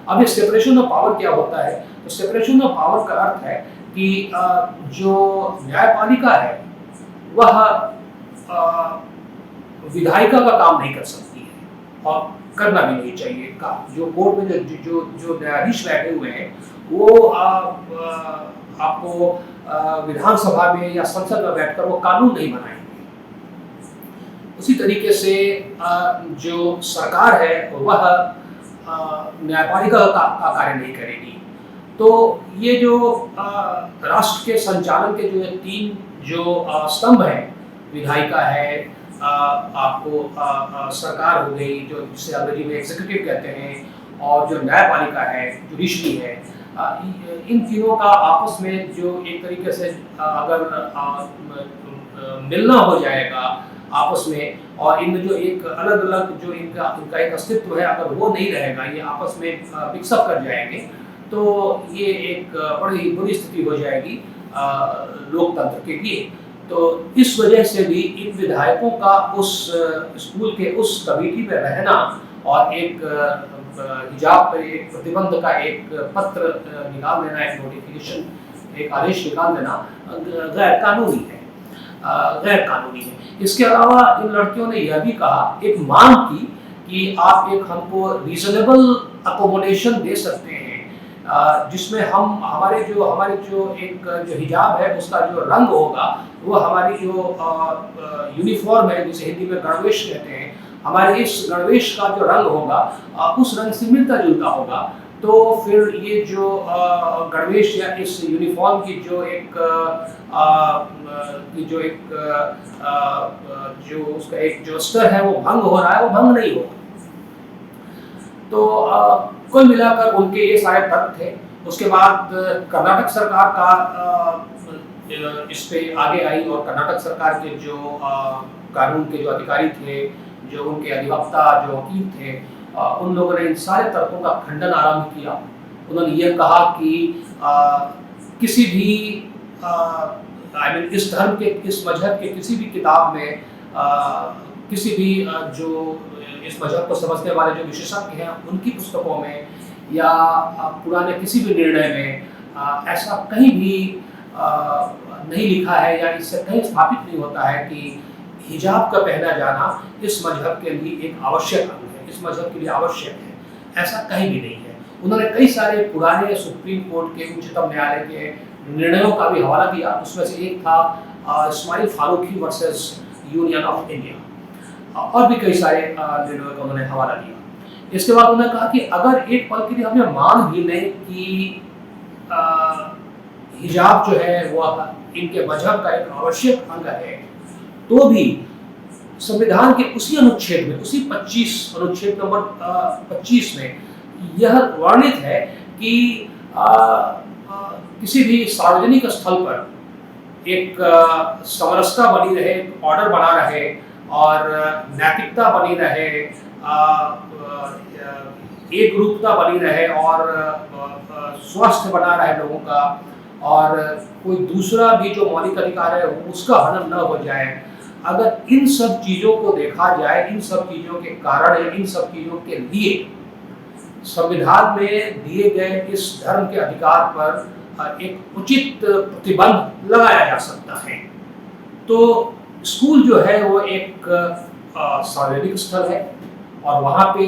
अब ये separation of power क्या होता है? तो सेपरेशन ऑफ पावर का अर्थ है कि जो न्यायपालिका है वह विधायिका का काम नहीं कर सकती है और करना भी नहीं चाहिए। का जो कोर्ट में जो न्यायाधीश बैठे हुए हैं वो आपको विधानसभा में या संसद में बैठकर वो कानून नहीं बनाएंगे। उसी तरीके से जो सरकार है वह न्यायपालिका का कार्य नहीं करेगी। तो ये जो राष्ट्र के संचालन के जो तीन जो स्तंभ हैं, विधायिका है, आपको सरकार हो गई जो जिसे अंग्रेजी में एग्जीक्यूटिव कहते हैं, और जो न्यायपालिका है, जुडिशरी है, इन तीनों का आपस में जो एक तरीके से अगर मिलना हो जाएगा आपस में, और इनमें जो एक अलग अलग जो इनका एक अस्तित्व है अगर वो नहीं रहेगा, ये आपस में मिक्सअप कर जाएंगे, तो ये एक बड़ी बुरी स्थिति हो जाएगी लोकतंत्र के लिए। तो इस वजह से भी इन विधायकों का उस स्कूल के उस कमेटी में रहना और एक हिजाब पर एक प्रतिबंध का एक पत्र निकाल देना, एक नोटिफिकेशन, एक आदेश निकाल देना गैर कानूनी है, गैर कानूनी है। इसके अलावा इन लड़कियों ने यह भी कहा, एक मांग की कि आप एक हमको रीजनेबल अकोमोडेशन दे सकते हैं जिसमें हम हमारे जो एक जो हिजाब है उसका जो रंग होगा वो हमारी जो यूनिफॉर्म है जिसे हिंदी में गणवेश कहते हैं, हमारे इस गणवेश का जो रंग होगा उस रंग से मिलता जुलता होगा। तो फिर ये जो गणवेश या इस यूनिफॉर्म की जो उसका एक जो स्तर है वो भंग हो रहा है, वो भंग नहीं होगा। तो कुल मिलाकर उनके ये सारे तर्क थे। उसके बाद कर्नाटक सरकार का इस पे आगे आई और कर्नाटक सरकार के जो कानून के जो अधिकारी थे, जो उनके अधिवक्ता, जो वकील थे, उन लोगों ने इन सारे तर्कों का खंडन आरंभ किया। उन्होंने यह कहा कि किसी भी इस धर्म के, इस मजहब के किसी भी किताब में किसी भी जो इस मजहब को समझने वाले जो विशेषज्ञ हैं उनकी पुस्तकों में या पुराने किसी भी निर्णय में ऐसा कहीं भी नहीं लिखा है या इससे कहीं स्थापित नहीं होता है कि हिजाब का पहना जाना इस मजहब के लिए एक आवश्यक अंग है, इस मजहब के लिए आवश्यक है, ऐसा कहीं भी नहीं है। उन्होंने कई सारे पुराने सुप्रीम कोर्ट के, उच्चतम न्यायालय के निर्णयों का भी हवाला दिया। उसमें से एक था Ismail Faruqui versus union of India, और भी कई सारे निर्णयों का उन्होंने हवाला दिया। इसके बाद उन्होंने कहा कि अगर एक पल के लिए हमें मान भी लें कि हिजाब जो है वह इनके मजहब का एक आवश्यक अंग है, तो भी संविधान के उसी अनुच्छेद में, उसी 25 अनुच्छेद नंबर 25 में यह वर्णित है कि किसी भी सार्वजनिक स्थल पर एक समरसता बनी रहे, ऑर्डर बना रहे और नैतिकता बनी रहे, एक रूपता बनी रहे और स्वास्थ्य बना रहे लोगों का, और कोई दूसरा भी जो मौलिक अधिकार है उसका हनन न हो जाए। अगर इन सब चीज़ों को देखा जाए, इन सब चीज़ों के कारण या इन सब चीज़ों के लिए संविधान में दिए गए इस धर्म के अधिकार पर एक उचित प्रतिबंध लगाया जा सकता है। तो स्कूल जो है वो एक सार्वजनिक स्थल है और वहाँ पे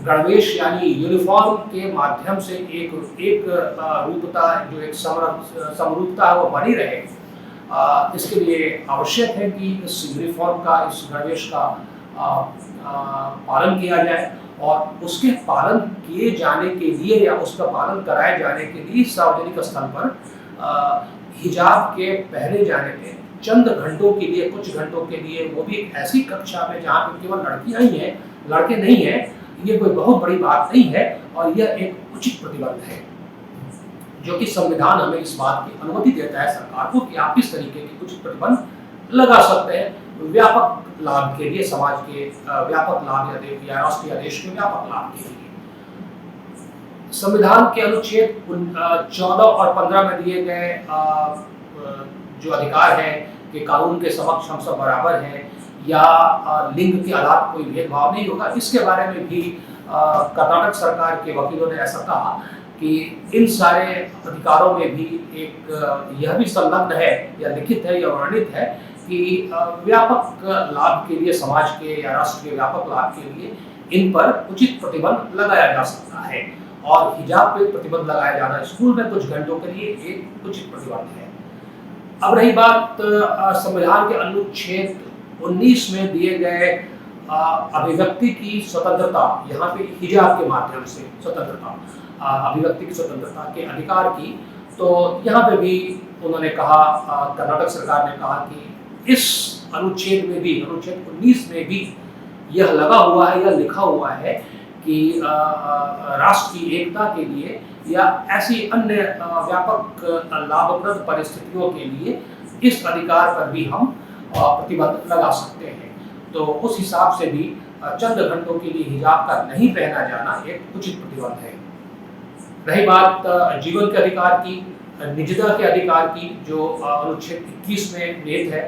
गणवेश यानी यूनिफॉर्म के माध्यम से एक रूपता, जो एक समरूपता है वो बनी रहे। इसके लिए आवश्यक है कि इस यूनिफॉर्म का, इस गणवेश का पालन किया जाए, और उसके पालन किए जाने के लिए या उसका पालन कराए जाने के लिए सार्वजनिक स्थल पर हिजाब के पहने जाने पे चंद घंटों के लिए, कुछ घंटों के लिए, वो भी एक ऐसी कक्षा में जहाँ पे केवल लड़कियां ही हैं, लड़के नहीं हैं, ये कोई बहुत बड़ी बात नहीं है। और यह एक उचित प्रतिबंध है जो कि संविधान हमें इस बात की अनुमति देता है सरकार को कि आप इस तरीके के कुछ प्रतिबंध लगा सकते हैं व्यापक लाभ के लिए, समाज के व्यापक लाभ या राष्ट्रीय आदेश के व्यापक लाभ के लिए। संविधान के अनुच्छेद 14 और 15 में दिए गए जो अधिकार है कि कानून के समक्ष हम सब बराबर हैं या लिंग के आधार पर कोई भेदभाव नहीं होगा, इसके बारे में भी कर्नाटक सरकार के वकीलों ने ऐसा कहा कि इन सारे अधिकारों में भी एक यह भी संलग्न है या लिखित है या वर्णित है कि व्यापक लाभ के लिए, समाज के या राष्ट्र के व्यापक लाभ के लिए इन पर उचित प्रतिबंध लगाया जा सकता है। और हिजाब पे प्रतिबंध लगाया जाना स्कूल में कुछ घंटों के लिए एक उचित प्रतिबंध है। अब रही बात संविधान के अनुच्छेद 19 में दिए गए अभिव्यक्ति की स्वतंत्रता, यहाँ पे हिजाब के माध्यम से स्वतंत्रता, अभिव्यक्ति की स्वतंत्रता के अधिकार की, तो यहाँ पे भी उन्होंने कहा, कर्नाटक सरकार ने कहा कि इस अनुच्छेद में भी, अनुच्छेद 19 में भी यह लगा हुआ है या लिखा हुआ है कि राष्ट्र की एकता के लिए या ऐसी अन्य व्यापक लाभप्रद परिस्थितियों के लिए इस अधिकार पर भी हम प्रतिबंध लगा सकते हैं। तो उस हिसाब से भी चंद घंटों के लिए हिजाब का नहीं पहना जाना एक उचित प्रतिबंध है। रही बात जीवन के अधिकार की, निजता के अधिकार की, जो अनुच्छेद 21 में निहित है,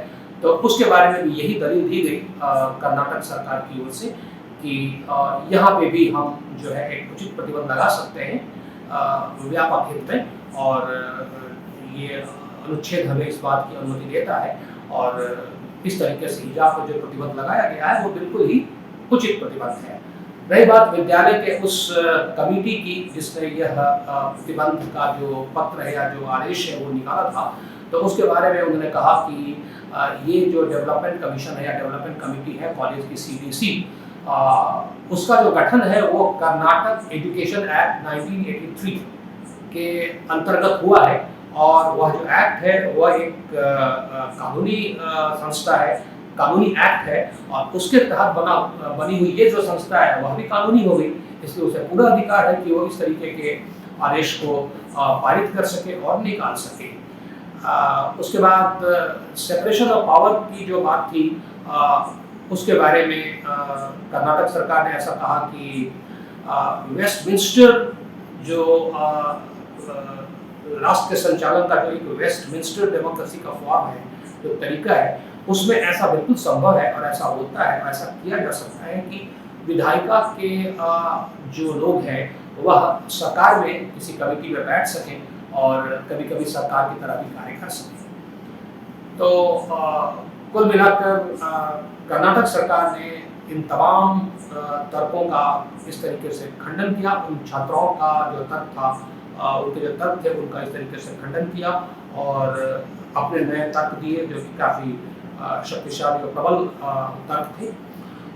तो उसके बारे में भी यही दलील दी गई कर्नाटक सरकार की ओर से कि यहाँ पे भी हम जो है एक उचित प्रतिबंध लगा सकते हैं व्यापक हित में, और ये अनुच्छेद हमें इस बात की अनुमति देता है। और इस तरीके से हिजाब पर जो प्रतिबंध लगाया गया है वो बिल्कुल ही उचित प्रतिबंध है। रही बात विद्यालय के उस कमेटी की जिसने यह प्रतिबंध का जो पत्र है या जो आदेश है वो निकाला था, तो उसके बारे में उन्होंने कहा कि ये जो डेवलपमेंट कमीशन है या डेवलपमेंट कमेटी है कॉलेज की CDC, उसका जो गठन है वो कर्नाटक एजुकेशन एक्ट 1983 के अंतर्गत हुआ है। और वह जो एक्ट है वह एक कानूनी संस्था है, कानूनी एक्ट है, और उसके तहत बनी हुई ये जो संस्था है वह भी कानूनी हो गई, इसलिए उसे पूरा अधिकार है कि वो इस तरीके के आदेश को पारित कर सके और निकाल सके। उसके बाद सेपरेशन ऑफ पावर की जो बात थी, उसके बारे में कर्नाटक सरकार ने ऐसा कहा कि वेस्टमिंस्टर जो राष्ट्र के संचालन का जो एक वेस्टमिंस्टर डेमोक्रेसी का फॉर्म है, जो तरीका है, उसमें ऐसा बिल्कुल संभव है और ऐसा होता है, ऐसा किया जा सकता है कि विधायिका के जो लोग हैं वह सरकार में किसी कमेटी में बैठ सकें और कभी कभी सरकार की तरह भी कार्य कर सकें। तो कुल मिलाकर कर्नाटक सरकार ने इन तमाम तर्कों का इस तरीके से खंडन किया, उन छात्राओं का जो तर्क था, उनके जो तर्क थे उनका इस तरीके से खंडन किया और अपने नए तर्क दिए जो कि काफ़ी शक्तिशाली और प्रबल तर्क थे।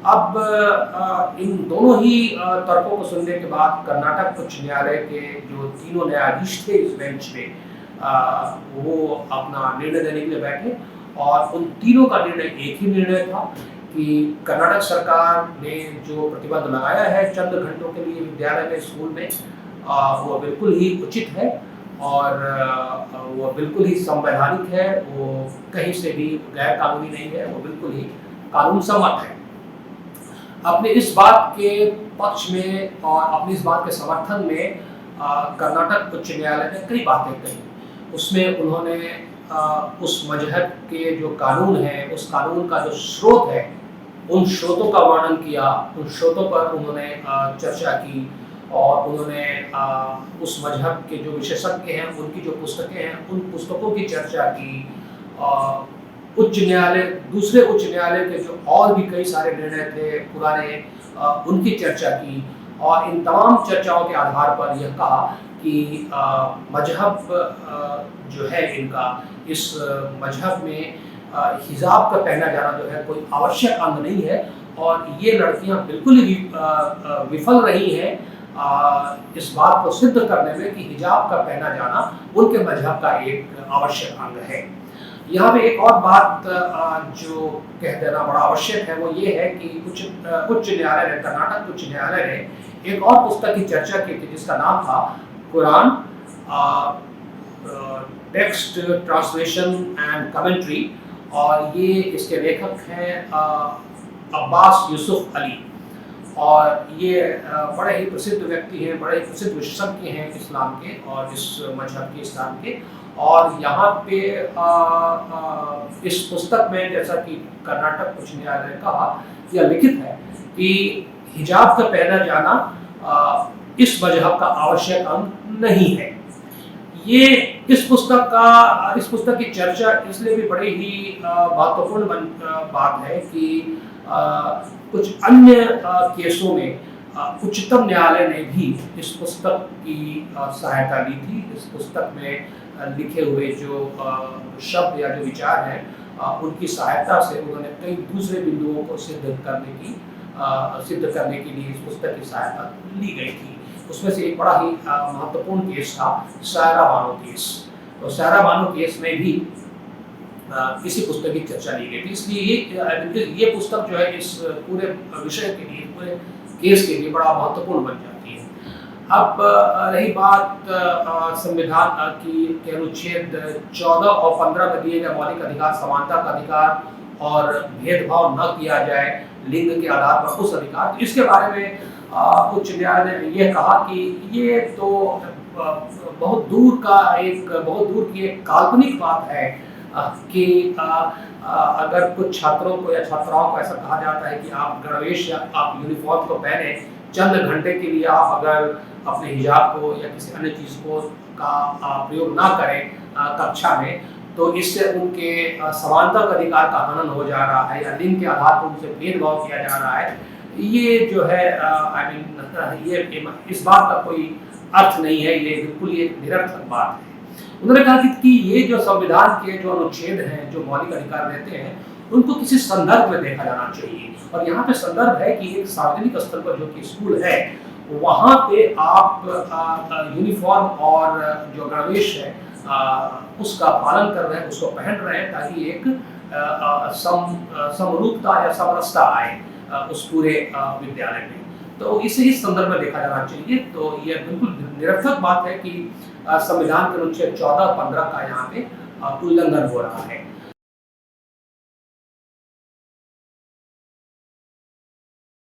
अब इन दोनों ही तर्कों को सुनने के बाद कर्नाटक उच्च न्यायालय के जो तीनों न्यायाधीश थे इस बेंच पे, वो अपना निर्णय देने के लिए बैठे और उन तीनों का निर्णय एक ही निर्णय था कि कर्नाटक सरकार ने जो प्रतिबंध लगाया है चंद घंटों के लिए विद्यालय में, स्कूल में, वो बिल्कुल ही उचित है और वो बिल्कुल ही संवैधानिक है, वो कहीं से भी गैर कानूनी नहीं है, वो बिल्कुल ही कानून सम्मत है। अपने इस बात के पक्ष में और अपनी इस बात के समर्थन में कर्नाटक उच्च न्यायालय ने कई बातें कही। उसमें उन्होंने उस मजहब के जो कानून है, उस कानून का जो स्रोत है, उन स्रोतों का वर्णन किया, उन स्रोतों पर उन्होंने चर्चा की और उन्होंने उस मजहब के जो विशेषज्ञ हैं उनकी जो पुस्तकें हैं उन पुस्तकों की चर्चा की। उच्च न्यायालय, दूसरे उच्च न्यायालय के जो और भी कई सारे निर्णय थे पुराने, उनकी चर्चा की और इन तमाम चर्चाओं के आधार पर यह कहा कि मजहब जो है इनका, इस मजहब में हिजाब का पहना जाना जो है कोई आवश्यक अंग नहीं है और ये लड़कियां बिल्कुल ही विफल रही हैं इस बात को सिद्ध करने में कि हिजाब का पहना जाना उनके मजहब का एक आवश्यक अंग है। यहाँ पे एक और बात जो कह देना बड़ा आवश्यक है वो ये है कि उच्च न्यायालय ने, कर्नाटक उच्च न्यायालय ने एक और पुस्तक की चर्चा की थी जिसका नाम था Quran text translation and commentary, और ये इसके लेखक हैं अब्बास यूसुफ अली और ये बड़े ही प्रसिद्ध व्यक्ति हैं, बड़े ही प्रसिद्ध विशेषज्ञ हैं इस्लाम के और इस मजहब के, इस्लाम के। और यहाँ पे इस पुस्तक में जैसा कि कर्नाटक उच्च न्यायालय ने कहा, यह लिखित है कि हिजाब का पहना जाना इस मजहब का आवश्यक अंग नहीं है। ये इस पुस्तक की चर्चा इसलिए भी बड़ी ही महत्वपूर्ण बात है कि कुछ अन्य केसों में उच्चतम न्यायालय ने भी इस पुस्तक की सहायता ली थी। इस पुस्तक में लिखे हुए जो शब्द या जो विचार हैं उनकी सहायता से उन्होंने कई दूसरे बिंदुओं को सिद्ध करने के लिए इस पुस्तक की सहायता ली गई थी। उसमें से एक बड़ा ही महत्वपूर्ण केस था सायरा बानो केस। तो सायरा बानो केस में भी इसी पुस्तक की चर्चा ली गई थी। इसलिए ये पुस्तक जो है इस पूरे विषय के लिए, पूरे केस के लिए बड़ा महत्वपूर्ण बन जाती है। अब रही बात संविधान की के अनुच्छेद 14 और 15 में दिए गए मौलिक अधिकार, समानता का अधिकार और भेदभाव न किया जाए लिंग के आधार पर उस अधिकार, तो इसके बारे में उच्च न्यायालय ने यह कहा कि ये तो बहुत दूर की एक काल्पनिक बात है कि अगर कुछ छात्रों को या छात्राओं को ऐसा कहा जाता है कि आप गणवेश या आप यूनिफॉर्म को पहने, चंद घंटे के लिए आप अगर अपने हिजाब को या किसी अन्य चीज़ को का प्रयोग ना करें कक्षा में, तो इससे उनके समानता का अधिकार का हनन हो जा रहा है या लिंग के आधार पर उनसे भेदभाव किया जा रहा है। ये जो है ये इस बात का कोई अर्थ नहीं है, ये बिल्कुल ये निरर्थक बात है। उन्होंने कहा कि ये जो संविधान के जो अनुच्छेद हैं, जो मौलिक अधिकार रहते हैं, उनको किसी संदर्भ में देखा जाना चाहिए। और यहाँ पे संदर्भ है कि एक सार्वजनिक स्तर पर जो कि स्कूल है, वहाँ पे आप यूनिफॉर्म और जो गणवेश है उसका पालन कर रहे हैं, उसको पहन रहे हैं, ताकि एक समरूपता या समरसता आए उस पूरे विद्यालय में। तो इसे इस संदर्भ में देखा जाना चाहिए। तो यह बिल्कुल निरर्थक बात है कि संविधान के अनुच्छेद 14 और 15 का यहाँ पे उल्लंघन हो रहा है।